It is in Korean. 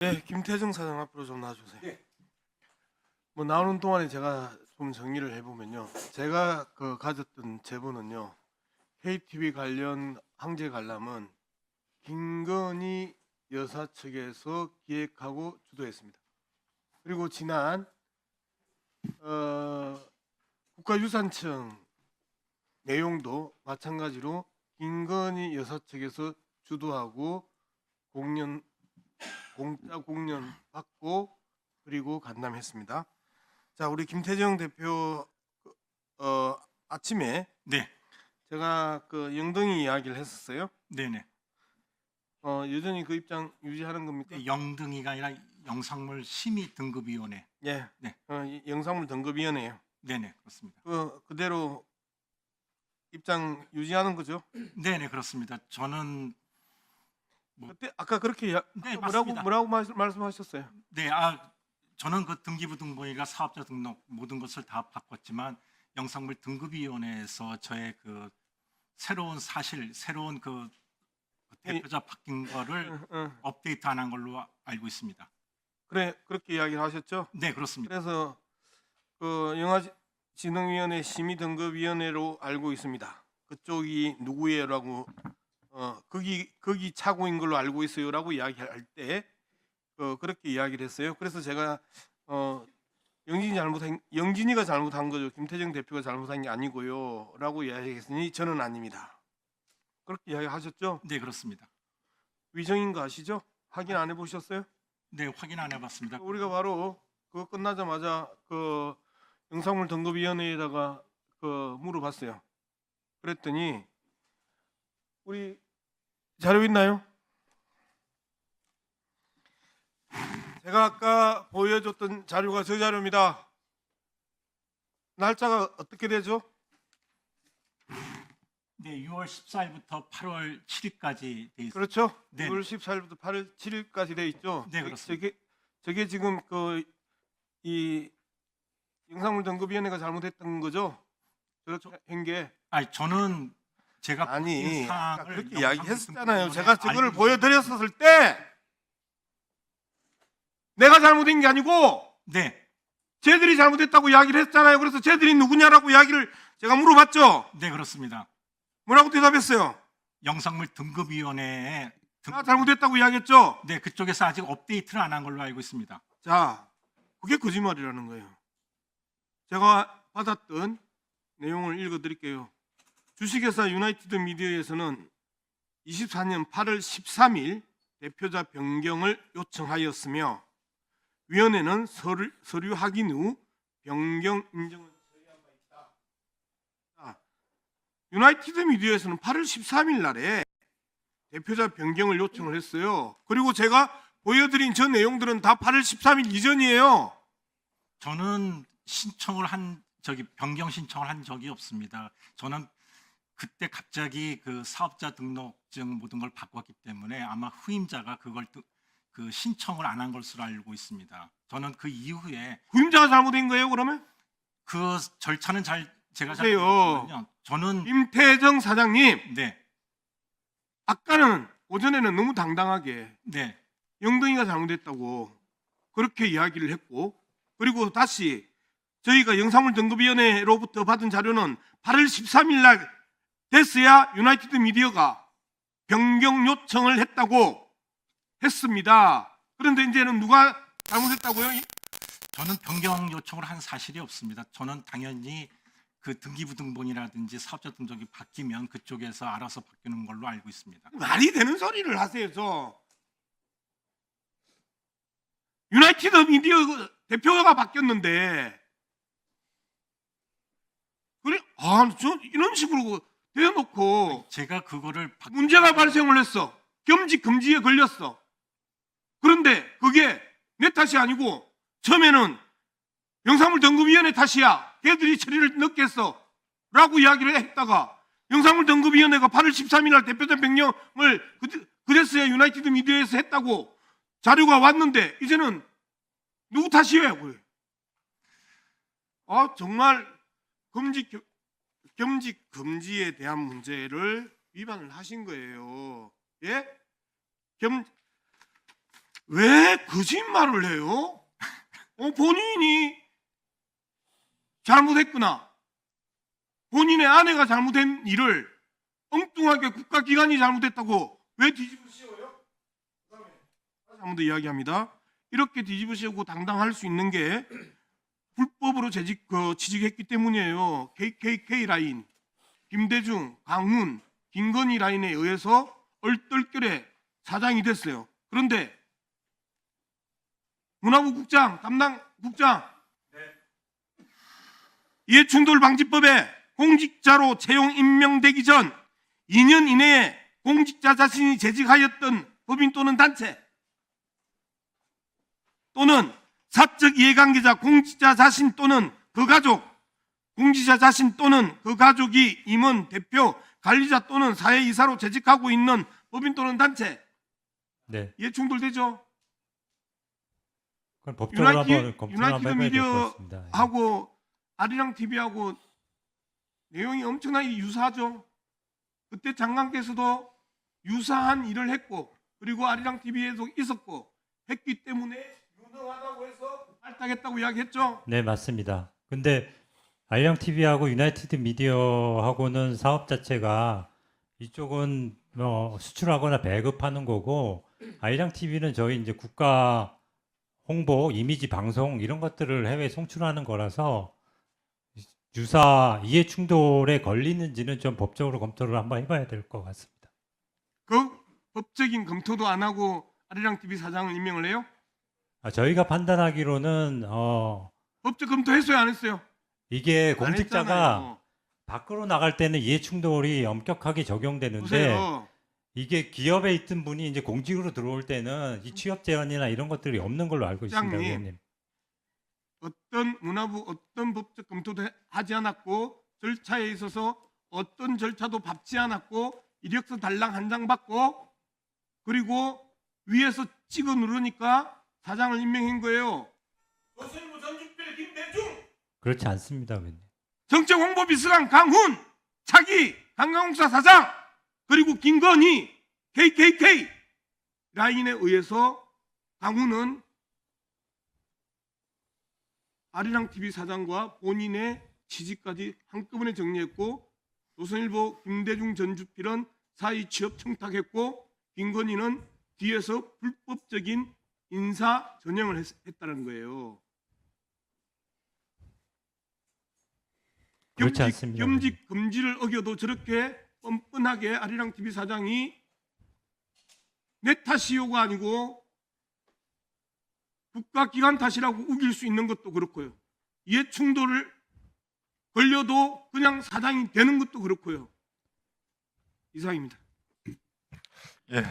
네, 김태정 사장 앞으로 좀 나와주세요. 네. 뭐 나오는 동안에 제가 좀 정리를 해보면요, 제가 가졌던 제보는요, KTV 관련 항제 관람은 김건희 여사 측에서 기획하고 주도했습니다. 그리고 지난 국가유산청 내용도 마찬가지로 김건희 여사 측에서 주도하고 공짜 공연 받고 그리고 간담했습니다. 자, 우리 김태정 대표 아침에 네, 제가 영등이 이야기를 했었어요. 네네. 여전히 그 입장 유지하는 겁니까? 네, 영등이가 아니라 영상물 심의 등급위원회. 예. 네. 영상물 등급위원회예요. 네네, 그렇습니다. 그대로 입장 유지하는 거죠? 네네, 그렇습니다. 저는 그때 아까 그렇게 네, 뭐라고 맞습니다. 말씀하셨어요? 네, 저는 그 등기부등본이나 사업자 등록 모든 것을 다 바꿨지만 영상물 등급위원회에서 저의 그 새로운 대표자 바뀐 거를 업데이트 안 한 걸로 알고 있습니다. 그래, 그렇게 이야기를 하셨죠? 네, 그렇습니다. 그래서 영화진흥위원회 심의등급위원회로 알고 있습니다. 그쪽이 누구예요라고 거기 차고인 걸로 알고 있어요라고 이야기할 때 그렇게 이야기를 했어요. 그래서 제가 영진이가 잘못한 거죠. 김태정 대표가 잘못한 게 아니고요라고 이야기했으니 저는 아닙니다. 그렇게 이야기하셨죠? 네, 그렇습니다. 위정인 거 아시죠? 확인 안 해보셨어요? 네, 확인 안 해봤습니다. 우리가 바로 그거 끝나자마자 영상물 등급위원회에다가 물어봤어요. 그랬더니 우리 자료 있나요? 제가 아까 보여줬던 자료가 저 자료입니다. 날짜가 어떻게 되죠? 네, 6월 14일부터 8월 7일까지 돼 있습니다. 그렇죠? 네. 6월 14일부터 8월 7일까지 돼 있죠? 네, 그렇습니다. 저게 지금 이 영상물 등급위원회가 잘못했던 거죠? 저렇게 한 게. 저는 제가 아니, 아까 사항을 그렇게 영상물 이야기했잖아요. 등급위원회에 제가 저거를 알고 보여드렸었을 때 내가 잘못한 게 아니고 네, 쟤들이 잘못했다고 이야기를 했잖아요. 그래서 쟤들이 누구냐라고 이야기를 제가 물어봤죠. 네, 그렇습니다. 뭐라고 대답했어요? 영상물 등급위원회에 내가 잘못했다고 이야기했죠. 네, 그쪽에서 아직 업데이트를 안 한 걸로 알고 있습니다. 자, 그게 거짓말이라는 거예요. 제가 받았던 내용을 읽어드릴게요. 주식회사 유나이티드 미디어에서는 24년 8월 13일 대표자 변경을 요청하였으며 위원회는 서류 확인 후 변경 인정을 처리한 바 있다. 자, 유나이티드 미디어에서는 8월 13일 날에 대표자 변경을 요청을 했어요. 그리고 제가 보여드린 저 내용들은 다 8월 13일 이전이에요. 저는 변경 신청을 한 적이 없습니다. 저는 그때 갑자기 그 사업자 등록증 모든 걸 바꿨기 때문에 아마 후임자가 그걸 신청을 안 한 것으로 알고 있습니다. 저는 그 이후에 후임자가 잘못된 거예요, 그러면? 그 절차는 제가 잘 보세요. 모르거든요. 저는 김태정 사장님, 네, 아까는 오전에는 너무 당당하게 네, 영등이가 잘못했다고 그렇게 이야기를 했고, 그리고 다시 저희가 영상물 등급위원회로부터 받은 자료는 8월 13일 날 됐어야 유나이티드 미디어가 변경 요청을 했다고 했습니다. 그런데 이제는 누가 잘못했다고요? 저는 변경 요청을 한 사실이 없습니다. 저는 당연히 그 등기부등본이라든지 사업자 등록이 바뀌면 그쪽에서 알아서 바뀌는 걸로 알고 있습니다. 말이 되는 소리를 하세요. 유나이티드 미디어 대표가 바뀌었는데 그래? 저 이런 식으로 대놓고 제가 그거를 문제가 발생을 했어. 겸직 금지에 걸렸어. 그런데 그게 내 탓이 아니고 처음에는 영상물 등급위원회 탓이야. 걔들이 처리를 늦게 했어. 라고 이야기를 했다가 영상물 등급위원회가 8월 13일 날 대표자 변경을 그랬어야 유나이티드 미디어에서 했다고 자료가 왔는데 이제는 누구 탓이에요? 정말 겸직 금지에 대한 문제를 위반을 하신 거예요. 예? 왜 거짓말을 해요? 본인이 잘못했구나. 본인의 아내가 잘못한 일을 엉뚱하게 국가기관이 잘못했다고 왜 뒤집어 씌워요? 그다음에 다시 한 번 더 이야기합니다. 이렇게 뒤집어 씌우고 당당할 수 있는 게 불법으로 취직했기 때문이에요. KKK 라인, 김대중, 강훈, 김건희 라인에 의해서 얼떨결에 사장이 됐어요. 그런데 문화부 국장, 담당 국장, 이해충돌방지법에 공직자로 채용 임명되기 전 2년 이내에 공직자 자신이 재직하였던 법인 또는 단체 또는 사적 이해관계자 공직자 자신 또는 그 가족, 공직자 자신 또는 그 가족이 임원, 대표, 관리자 또는 사회이사로 재직하고 있는 법인 또는 단체. 네. 이해충돌되죠? 그럼 법적으로 한번 검토를 유나이티드 한번 해봐야 될 것 같습니다. 예. 미디어하고 아리랑 TV하고 내용이 엄청나게 유사하죠. 그때 장관께서도 유사한 일을 했고 그리고 아리랑 TV에도 있었고 했기 때문에 유능하다고 해서 발탁했다고 이야기했죠. 네, 맞습니다. 근데 아리랑 TV하고 유나이티드 미디어하고는 사업 자체가 이쪽은 수출하거나 배급하는 거고 아리랑 TV는 저희 이제 국가 홍보, 이미지 방송 이런 것들을 해외 송출하는 거라서 유사 이해 충돌에 걸리는지는 좀 법적으로 검토를 한번 해봐야 될 것 같습니다. 그 법적인 검토도 안 하고 아리랑 TV 사장을 임명을 해요? 저희가 판단하기로는 법적 검토했어요, 안 했어요? 이게 안 공직자가 했잖아요. 밖으로 나갈 때는 이해 충돌이 엄격하게 적용되는데 보세요. 이게 기업에 있던 분이 이제 공직으로 들어올 때는 이 취업 제한이나 이런 것들이 없는 걸로 알고 있습니다, 부장님. 의원님. 어떤 문화부 어떤 법적 검토도 하지 않았고 절차에 있어서 어떤 절차도 밟지 않았고 이력서 달랑 한 장 받고 그리고 위에서 찍어 누르니까 사장을 임명한 거예요. 조선일보 전주필 김대중, 그렇지 않습니다, 의원님. 정책홍보비서관 강훈, 차기 관광공사 사장, 그리고 김건희 KKK 라인에 의해서 강훈은 아리랑 TV 사장과 본인의 취직까지 한꺼번에 정리했고 조선일보 김대중 전주필은 사의 취업 청탁했고 김건희는 뒤에서 불법적인 인사 전형을 했다는 거예요. 그렇지 않습니다. 겸직 금지를 어겨도 저렇게 뻔뻔하게 아리랑 TV 사장이 내 탓이요가 아니고 국가기관 탓이라고 우길 수 있는 것도 그렇고요. 이해 충돌을 걸려도 그냥 사장이 되는 것도 그렇고요. 이상입니다. 예,